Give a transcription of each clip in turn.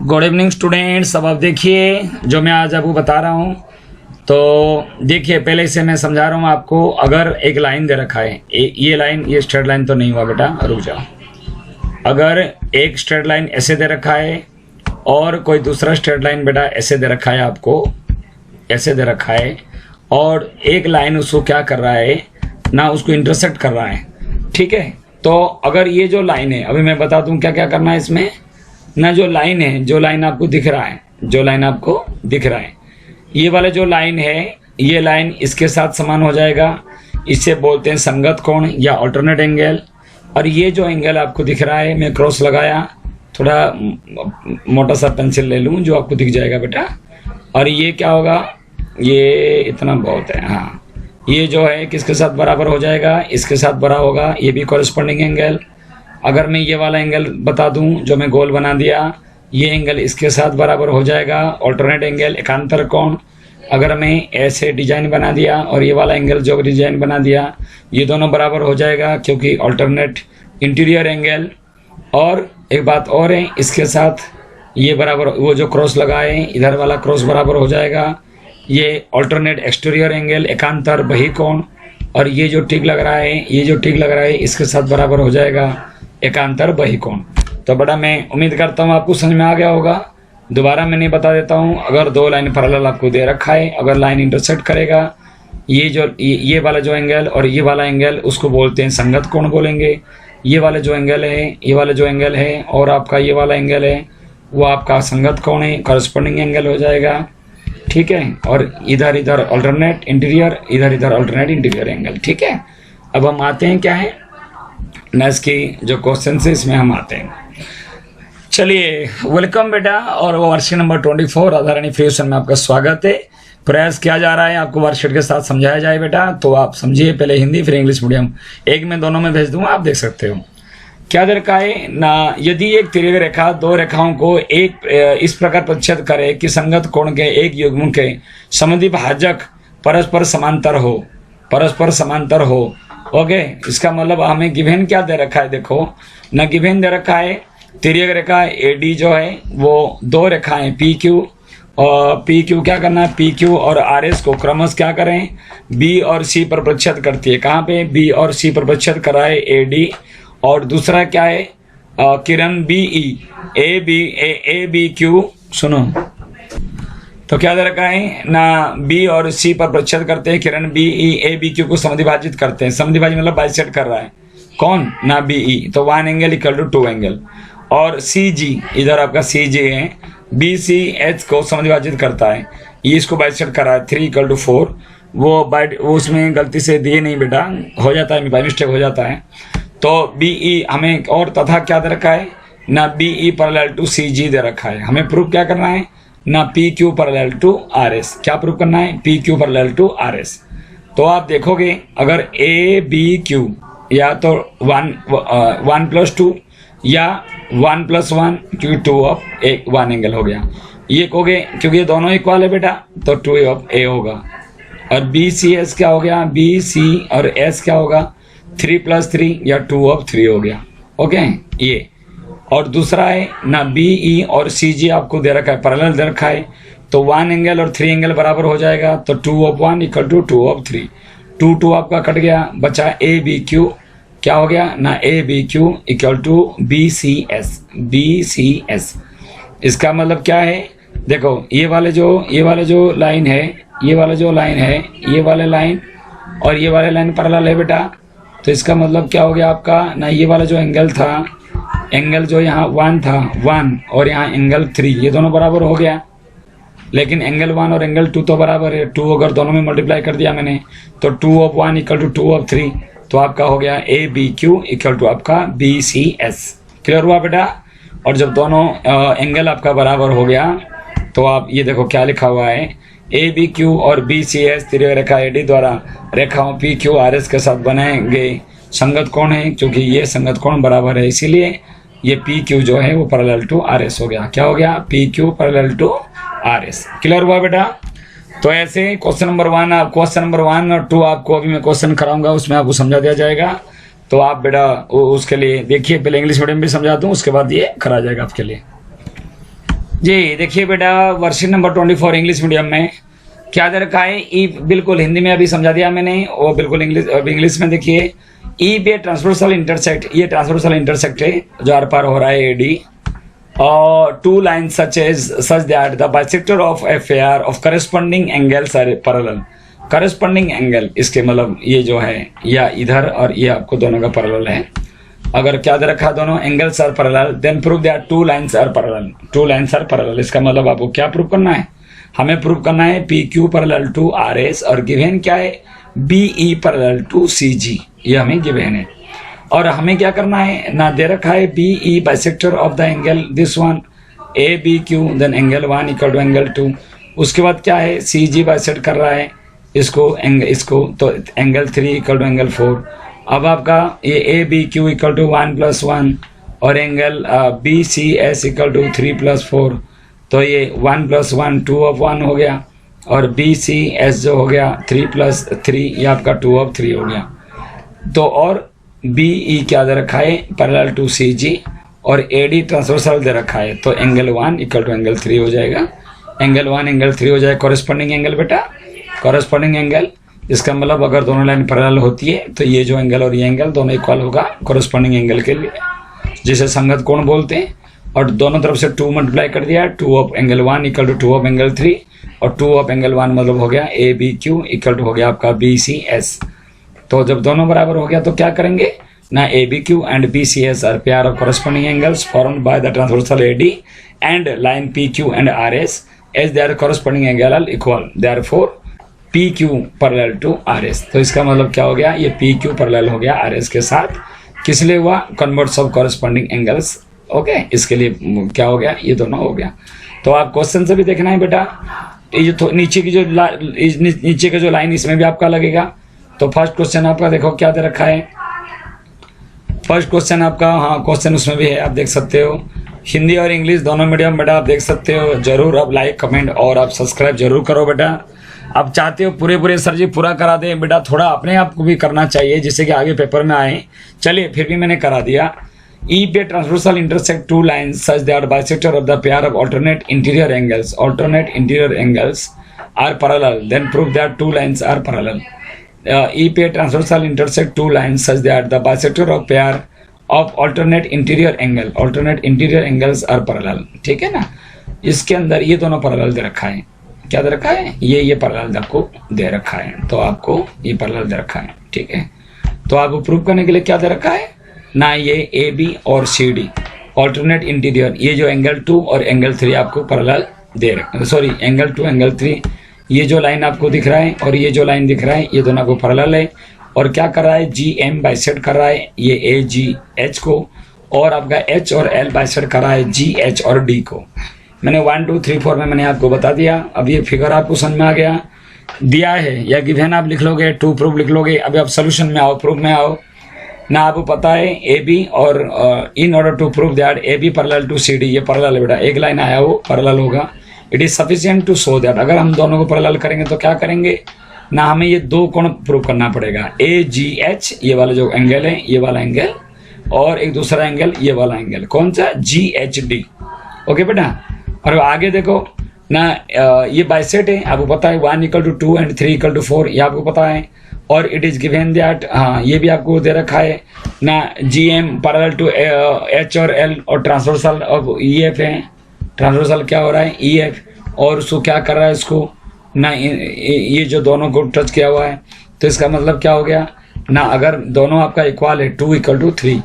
Good evening students. अब आप देखिए जो मैं आज आपको बता रहा हूँ, तो देखिए पहले से मैं समझा रहा हूँ आपको। अगर एक लाइन दे रखा है, ये लाइन, ये स्ट्रेट लाइन तो नहीं हुआ बेटा, रुक जाओ। अगर एक स्ट्रेट लाइन ऐसे दे रखा है और कोई दूसरा स्ट्रेट लाइन बेटा ऐसे दे रखा है, आपको ऐसे दे रखा है, और एक लाइन उसको क्या कर रहा है ना, उसको इंटरसेक्ट कर रहा है, ठीक है। तो अगर ये जो लाइन है, अभी मैं बता दूं क्या क्या करना है इसमें ना। जो लाइन है, जो लाइन आपको दिख रहा है, जो लाइन आपको दिख रहा है, ये वाला जो लाइन है, ये लाइन इसके साथ समान हो जाएगा। इसे बोलते हैं संगत कोण या अल्टरनेट एंगल। और ये जो एंगल आपको दिख रहा है, मैं क्रॉस लगाया, थोड़ा मोटा सा पेंसिल ले लूं जो आपको दिख जाएगा बेटा। और ये क्या होगा, ये इतना बहुत है, हाँ। ये जो है किसके साथ बराबर हो जाएगा, इसके साथ बराबर होगा। ये भी कॉरेस्पॉन्डिंग एंगल। अगर मैं ये वाला एंगल बता दूं जो मैं गोल बना दिया, ये एंगल इसके साथ बराबर हो जाएगा, अल्टरनेट एंगल, एकांतर कोण। अगर मैं ऐसे डिजाइन बना दिया और ये वाला एंगल जो डिजाइन बना दिया, ये दोनों बराबर हो जाएगा क्योंकि अल्टरनेट इंटीरियर एंगल। और एक बात और है, इसके साथ ये बराबर, वो जो क्रॉस लगाए इधर वाला क्रॉस बराबर हो जाएगा। ये अल्टरनेट एक्सटीरियर एंगल, एकांतर बहिकोण। और ये जो टिक लग रहा है, ये जो टिक लग रहा है, इसके साथ बराबर हो जाएगा एकांतर बहिकोण। तो बेटा मैं उम्मीद करता हूँ आपको समझ में आ गया होगा। दोबारा मैं नहीं बता देता हूँ। अगर दो लाइन पैरेलल आपको दे रखा है, अगर लाइन इंटरसेक्ट करेगा, ये वाला जो एंगल और ये वाला एंगल, उसको बोलते हैं संगत कोण बोलेंगे। ये वाला जो एंगल है, ये वाला जो एंगल है और आपका ये वाला एंगल है, वो आपका संगत कोण है, कॉरेस्पॉन्डिंग एंगल हो जाएगा, ठीक है। और इधर इधर अल्टरनेट इंटीरियर, इधर इधर अल्टरनेट इंटीरियर एंगल, ठीक है। अब हम आते हैं क्या है नेक्स्ट की जो क्वेश्चन है, इसमें हम आते हैं। चलिए वेलकम बेटा। और वो वर्कशीट नंबर 24 राधारानी फ्यूशन में आपका स्वागत है। प्रयास किया जा रहा है आपको वर्कशीट के साथ समझाया जाए बेटा, तो आप समझिए। पहले हिंदी फिर इंग्लिश मीडियम, एक में दोनों में भेज दूंगा, आप देख सकते हो। क्या दे रखा है ना, यदि एक तिर्यक रेखा दो रेखाओं को एक इस प्रकार प्रतिच्छेद करे कि संगत कोण के एक युग्म के समद्विभाजक परस्पर समांतर हो, परस्पर समांतर हो। ओके, इसका मतलब हमें गिवन क्या दे रखा है, देखो ना, गिवन दे रखा है तिर्यक रेखा एडी जो है वो दो रेखाएं पी क्यू, और पी क्यू क्या करना है, पी क्यू और आर एस को क्रमश क्या करें, बी और सी पर प्रतिच्छेद करती है। कहाँ पे, बी और सी पर प्रतिच्छेद करा है एडी। और दूसरा क्या है, किरण B E, A B Q, सुनो तो क्या दे रखा है ना, बी और सी पर प्रतिच्छेद करते हैं, किरण B E A B Q को समद्विभाजित करते हैं। समद्विभाजित मतलब बाइसेक्ट कर रहा है कौन ना, बी ई। तो one angle equal to two angle. और सी जी, इधर आपका सी जी है, बी सी एच को समद्विभाजित करता है, ये इसको बाइसेक्ट कर रहा है, 3 = 4। वो उसमें गलती से दिए नहीं बेटा, हो जाता है, बाई मिस्टेक हो जाता है। तो बी ई हमें, और तथा क्या दे रखा है ना, B E parallel to C G दे रखा है। हमें प्रूफ क्या करना है ना, P Q parallel to R S. क्या प्रूफ करना है, P Q parallel to R S. तो आप देखोगे अगर ए बी क्यू या तो 1+2 या 1+1, क्योंकि 2 ऑफ 1 एंगल हो गया। ये कहोगे क्योंकि ये दोनों इक्वल है बेटा, तो 2 ऑफ ए होगा। और बी सी एस क्या हो गया, बी सी और एस क्या होगा, 3+3 या 2 ऑफ 3 हो गया। ओके ये। और दूसरा है ना, बी ई और सी जी आपको दे रखा है, पैरेलल दे रखा है, तो 1 एंगल और 3 एंगल बराबर हो जाएगा। तो 2 ऑफ 1 इक्वल टू 2 ऑफ 3। 2 आपका कट गया, बचा ए बी क्यू। क्या हो गया ना, A B Q equal to B C S, B C S. इसका मतलब क्या है, देखो ये वाला जो लाइन है, ये वाला जो लाइन है, ये वाले लाइन और ये वाले लाइन पैरेलल है बेटा। तो इसका मतलब क्या हो गया आपका ना, ये वाला जो एंगल था, एंगल जो यहाँ 1 था, 1, और यहाँ एंगल 3, ये दोनों बराबर हो गया। लेकिन एंगल 1 और एंगल 2 तो बराबर है। 2 अगर दोनों में मल्टीप्लाई कर दिया मैंने, तो 2 ऑफ 1 इक्वल टू 2 ऑफ 3। तो आपका हो गया A B Q equal to आपका बी सी एस। क्लियर हुआ बेटा। और जब दोनों एंगल आपका बराबर हो गया, तो आप ये देखो क्या लिखा हुआ है, ए बी क्यू और बी सी एस तिर्यक रेखा एडी द्वारा रेखाओं पी क्यू आर एस के साथ बनाए गए संगत कोण है। क्योंकि ये संगत कोण बराबर है, इसीलिए ये पी क्यू जो है वो पैरेलल टू आर एस हो गया। क्या हो गया, P Q parallel to R S. Clear हुआ बेटा। तो ऐसे क्वेश्चन नंबर 1 और 2 आपको अभी मैं क्वेश्चन कराऊंगा, उसमें आपको समझा दिया जाएगा। तो आप बेटा उसके लिए देखिए, पहले इंग्लिश मीडियम भी समझा दूं, उसके बाद ये करा जाएगा आपके लिए। जी देखिए बेटा, वर्कशीट नंबर 24 इंग्लिश मीडियम में क्या दे रखा है? ई, बिल्कुल हिंदी में अभी समझा दिया मैंने, वो बिल्कुल इंग्लिश में देखिए। ई पे ट्रांसवर्सल इंटरसेक्ट, ये ट्रांसवर्सल इंटरसेक्ट है जो आर पार हो रहा है एडी, और two line such that the bisector of a pair of corresponding angles are parallel. Corresponding angle इसके मतलब ये जो है, या इधर और ये आपको दोनों का पैरेलल है। अगर क्या दे रखा, दोनों angles are parallel, then prove that two lines are parallel. Two lines are parallel, इसका मतलब आपको क्या प्रूव करना है? हमें प्रूव करना है P Q parallel to R S, और गिवन क्या है? B E parallel to C G, ये हमें गिवन है। और हमें क्या करना है ना, दे रखा है B E bisector of the angle this one A B Q, then angle 1 equal to angle 2। उसके बाद क्या है, सी जी बाइसेक्ट कर रहा है इसको, तो एंगल 3 इक्वल टू एंगल 4। अब आपका ये A B Q equal to 1 + 1 और angle B C S equal to 3 + 4, तो ये 1 + 1 2/1 हो गया, और बी सी एस जो हो गया 3 + 3, ये आपका 2/3 हो गया। तो और बी ई क्या दे रखा है? पैरेलल टू सी जी, और ए डी ट्रांसवर्सल दे रखा है, तो एंगल 1 इक्वल टू एंगल 3 हो जाएगा। एंगल 1 एंगल 3 हो जाएगा कॉरेस्पॉन्डिंग एंगल बेटा, कॉरेस्पॉन्डिंग एंगल। इसका मतलब अगर दोनों लाइन पैरेलल होती है तो ये जो एंगल और ये एंगल दोनों इक्वल होगा कॉरेस्पॉन्डिंग एंगल के लिए, जिसे संगत कोण बोलते हैं। और दोनों तरफ से 2 मल्टीप्लाई कर दिया, 2 of angle 1 equal to 2 of angle 3, और 2 ऑफ एंगल 1 मतलब हो गया A B Q equal to हो गया आपका बी सी एस। तो जब दोनों बराबर हो गया तो क्या करेंगे ना, A B Q and B C S are pair of corresponding angles formed by the transversal A D and line P Q and R S as their corresponding angle are equal, therefore P Q parallel to R S. तो इसका मतलब क्या हो गया, ये P Q parallel हो गया R S के साथ। किस लिए हुआ? Converts of corresponding angles. Okay, इसके लिए क्या हो गया, ये दोनों हो गया। तो आप क्वेश्चन से भी देखना है बेटा, ये जो नीचे की जो नीचे का जो लाइन इसमें भी आपका लगेगा। तो फर्स्ट क्वेश्चन आपका देखो क्या दे रखा है। फर्स्ट क्वेश्चन आपका, हाँ क्वेश्चन उसमें भी है, आप देख सकते हो। हिंदी और इंग्लिश दोनों मीडियम बेटा, आप देख सकते हो। जरूर आप लाइक कमेंट और आप सब्सक्राइब जरूर करो बेटा। आप चाहते हो पूरे सर जी पूरा करा दें बेटा, थोड़ा अपने आप को भी करना चाहिए जिससे कि आगे पेपर में आए। चलिए फिर भी मैंने करा दिया। ई पे transversal intersect two lines such that bisector of the pair of alternate interior angles are parallel, then prove that two lines are parallel. E पे transversal intersect two lines such that the bisector of pair of alternate interior angles are parallel। ठीक है ना, इसके अंदर ये दोनों parallel दे रखा है। क्या दे रखा है? ये पैरेलल आपको दे रखा है, तो आपको ये पैरेलल दे रखा है। ठीक है, तो आपको प्रूव करने के लिए क्या दे रखा है ना, ये ए बी और सी डी ऑल्टरनेट इंटीरियर, ये जो एंगल 2 और एंगल 3 आपको पैरेलल दे रखा, सॉरी एंगल 2 एंगल 3, ये जो लाइन आपको दिख रहा है और ये जो लाइन दिख रहा है, ये दोनों को पैरेलल है। और क्या कर रहा है, जी एम बाइसेक्ट कर रहा है ये ए जी एच को, और आपका एच और एल बाइसेक्ट कर रहा है जी एच और डी को। मैंने 1 2 3 4 में मैंने आपको बता दिया। अब ये फिगर आपको समझ में आ गया, दिया है या गिवन आप लिख लोगे, टू प्रूफ लिख लोगे। अभी आप सोल्यूशन में आओ, प्रूफ में आओ ना। आपको पता है ए बी, और in order to prove that A B parallel to C D, ये पैरेलल है बेटा, एक लाइन आया वो पैरेलल होगा। It is sufficient to show that, अगर हम दोनों को पैरेलल करेंगे तो क्या करेंगे ना, हमें ये दो कोण प्रूव करना पड़ेगा। ए जी एच ये वाला जो एंगल है, ये वाला एंगल, और एक दूसरा एंगल ये वाला एंगल, कौन सा, जी एच डी। ओके बेटा, और आगे देखो ना, ये बाइसेट है, आपको पता है 1 = 2 एंड 3 = 4, ये आपको पता है। और इट इज गिवन दैट, हाँ ये भी आपको दे रखा है ना, G M parallel to H और एल, और ट्रांसवर्सल ऑफ ई एफ है। ट्रांसवर्सल क्या हो रहा है, ई एफ, और उसको क्या कर रहा है इसको ना, ये जो दोनों को टच किया हुआ है। तो इसका मतलब क्या हो गया ना, अगर दोनों आपका इक्वल है 2 = 3,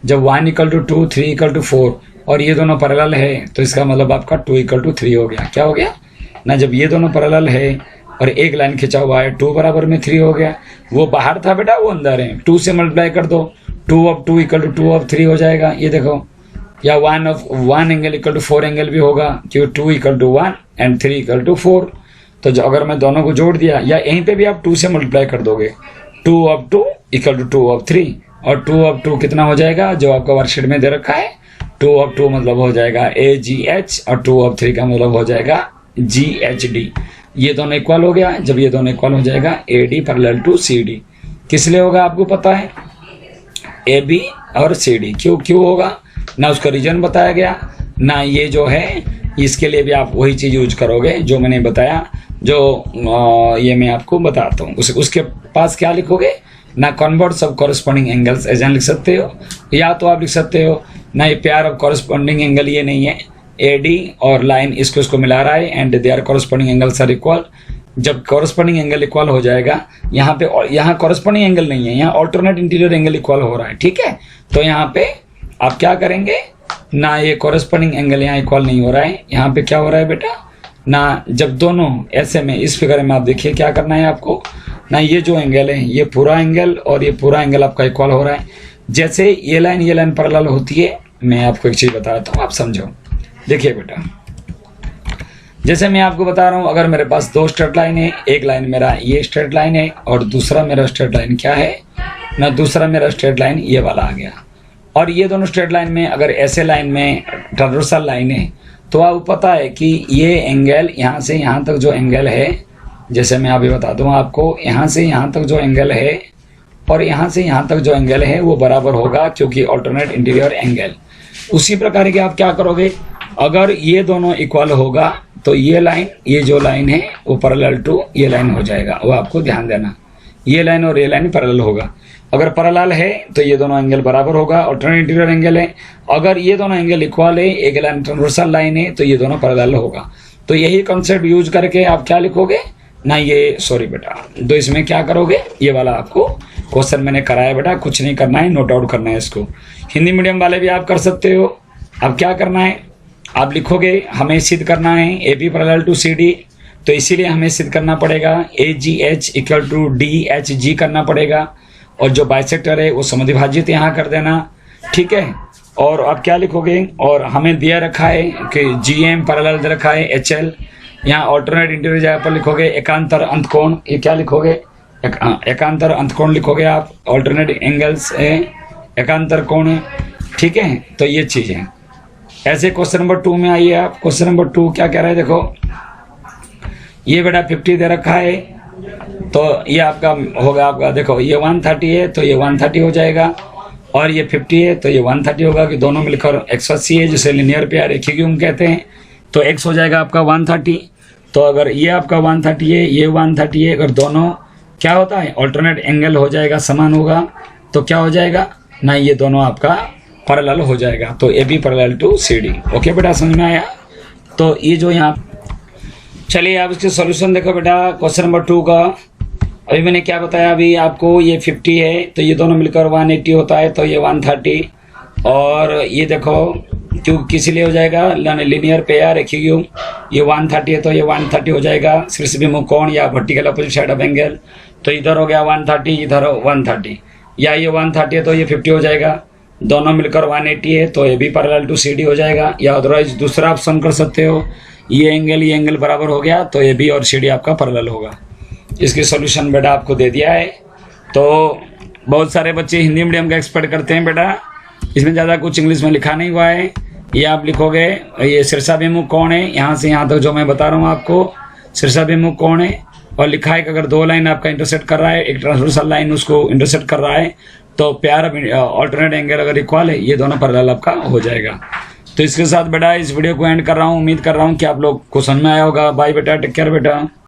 जब 1 = 2 3 = 4 और ये दोनों पैरेलल है, तो इसका मतलब आपका 2 = 3 हो गया। क्या हो गया ना, जब ये दोनों पैरेलल है और एक लाइन खिंचा हुआ है, 2 बराबर में 3 हो गया। वो बाहर था बेटा, वो अंदर है, 2 से मल्टीप्लाई कर दो, 2 of 2 = 2 of 3 हो जाएगा। ये देखो, या 1 of 1 एंगल = 4 एंगल भी होगा, क्योंकि 2 = 1 एंड 3 = 4। तो जो अगर मैं दोनों को जोड़ दिया, या यहीं पे भी आप 2 से मल्टीप्लाई कर दोगे, 2 of 2 = 2 of 3, और 2 of 2 कितना हो जाएगा जो आपका वर्कशीट में दे रखा है, 2 of 2 मतलब हो जाएगा ए जी एच, और 2 of 3 का मतलब हो जाएगा जी एच डी। ये दोनों इक्वल हो गया। जब ये दोनों इक्वल हो जाएगा, A D parallel to C D, किस लिए होगा आपको पता है, ए बी और सी डी। क्यों होगा ना, उसका रीजन बताया गया ना, ये जो है इसके लिए भी आप वही चीज़ यूज करोगे जो मैंने बताया, जो ये मैं आपको बताता हूँ। उसके पास क्या लिखोगे ना, कन्वर्ट सब कॉरस्पॉन्डिंग एंगल्स एज लिख सकते हो, या तो आप लिख सकते हो ना ये पेयर ऑफ कॉरस्पॉन्डिंग एंगल, ये नहीं है, एडी और लाइन इसको मिला रहा है and they are corresponding angles are equal. जब कॉरस्पॉन्डिंग एंगल इक्वल हो जाएगा, यहाँ पे यहाँ कॉरस्पॉन्डिंग एंगल नहीं है, यहाँ ऑल्टरनेट इंटीरियर एंगल इक्वल हो रहा है, ठीक है। तो यहाँ पे आप क्या करेंगे ना, ये कॉरस्पॉन्डिंग एंगल यहाँ इक्वल नहीं हो रहा है, यहाँ पे क्या हो रहा है बेटा ना, जब दोनों ऐसे में इस फिगर में आप देखिए क्या करना है आपको ना, ये जो एंगल है ये पूरा एंगल और ये पूरा एंगल आपका इक्वल हो रहा है। जैसे ये लाइन पैरेलल होती है, मैं आपको एक चीज़ बताता हूँ, आप समझो। देखिए बेटा, जैसे मैं आपको बता रहा हूँ, अगर मेरे पास दो स्ट्रेट लाइन है, एक लाइन मेरा ये स्ट्रेट लाइन है और दूसरा मेरा स्ट्रेट लाइन क्या है ना, दूसरा मेरा स्ट्रेट लाइन ये वाला आ गया, और ये दोनों स्ट्रेट लाइन में अगर ऐसे लाइन में ट्रांसवर्सल लाइन है, तो आपको पता है कि ये एंगल यहाँ से यहाँ तक जो एंगल है, जैसे मैं अभी बता दूँ आपको, यहाँ से यहाँ तक जो एंगल है और यहाँ से यहाँ तक जो एंगल है वो बराबर होगा, क्योंकि ऑल्टरनेट इंटीरियर एंगल। उसी प्रकार के आप क्या करोगे, अगर ये दोनों इक्वल होगा तो ये लाइन, ये जो लाइन है वो पैरेलल टू ये लाइन हो जाएगा, वो आपको ध्यान देना, ये लाइन और ये लाइन पैरेलल होगा। अगर पैरेलल है तो ये दोनों एंगल बराबर होगा, ऑल्टरनेट इंटीरियर एंगल है। अगर ये दोनों एंगल इक्वल है, एक लाइन ट्रांसवर्सल लाइन है, तो ये दोनों पैरेलल होगा। तो यही कॉन्सेप्ट यूज करके आप क्या लिखोगे ना, ये सॉरी बेटा, तो इसमें क्या करोगे, ये वाला आपको क्वेश्चन मैंने कराया बेटा, कुछ नहीं करना है, नोट आउट करना है इसको। हिंदी मीडियम वाले भी आप कर सकते हो। अब क्या करना है, आप लिखोगे हमें सिद्ध करना है A B parallel to C D, तो इसीलिए हमें सिद्ध करना पड़ेगा A G H equal to D H G करना पड़ेगा, और जो बाइसेक्टर है वो समद्विभाजित यहाँ कर देना, ठीक है। और आप क्या लिखोगे, और हमें दिया रखा है कि जी एम पैरेलल दे रखा है एच एल, यहाँ ऑल्टरनेट इंटीरियर जगह पर लिखोगे एकांतर अंतकोण, ये क्या लिखोगे एकांतर अंतकोण लिखोगे आप, ऑल्टरनेट एंगल्स है, एकांतर कोण है, ठीक है। तो ये चीज़ है। ऐसे क्वेश्चन नंबर 2 में आइए आप। क्वेश्चन नंबर 2 क्या कह रहा है, देखो ये बेटा 50 दे रखा है, तो ये आपका होगा, आपका देखो ये 130 है तो ये 130 हो जाएगा, और ये 50 है तो ये 130 होगा, कि दोनों मिलकर 180 है, जिसे लिनियर पेयर रेखीय कहते हैं। तो x हो जाएगा आपका 130। तो अगर ये आपका 130 है, ये 130 है, अगर दोनों क्या होता है ऑल्टरनेट एंगल हो जाएगा, समान होगा, तो क्या हो जाएगा ना, ये दोनों आपका पैरेलल हो जाएगा। तो A B parallel to C D. Okay बेटा, समझ में आया। तो ये जो यहाँ, चलिए आप इसके सॉल्यूशन देखो बेटा। क्वेश्चन नंबर 2 का अभी मैंने क्या बताया, अभी आपको ये 50 है तो ये दोनों मिलकर 180 होता है, तो ये 130, और ये देखो क्यों किस लिए हो जाएगा, लिनियर पेयर रेखीय, ये 130 है तो ये 130 हो जाएगा, शीर्ष विमुख कोण या vertical opposite side of angle, तो इधर हो गया 130, इधर 130, या ये 130 है तो ये 50 हो जाएगा, दोनों मिलकर 180 है तो ये भी पैरेलल टू सी डी हो जाएगा। या अदरवाइज दूसरा ऑप्शन कर सकते हो, ये एंगल बराबर हो गया तो ये भी और सी डी आपका पैरेलल होगा। इसकी सॉल्यूशन बेटा आपको दे दिया है। तो बहुत सारे बच्चे हिंदी मीडियम का एक्सपेक्ट करते हैं बेटा, इसमें ज़्यादा कुछ इंग्लिश में लिखा नहीं हुआ है। ये आप लिखोगे, ये शीर्षाभिमुख कोण है, यहाँ से यहाँ तक जो मैं बता रहा हूँ आपको शीर्षाभिमुख कोण है, और लिखा है कि अगर दो लाइन आपका इंटरसेक्ट कर रहा है, एक ट्रांसवर्सल लाइन उसको इंटरसेक्ट कर रहा है, तो पेयर ऑल्टरनेट एंगल अगर इक्वल है, ये दोनों पैरेलल आपका हो जाएगा। तो इसके साथ बेटा इस वीडियो को एंड कर रहा हूँ। उम्मीद कर रहा हूँ कि आप लोग को समझ में आया होगा। बाय बेटा, टेक केयर बेटा।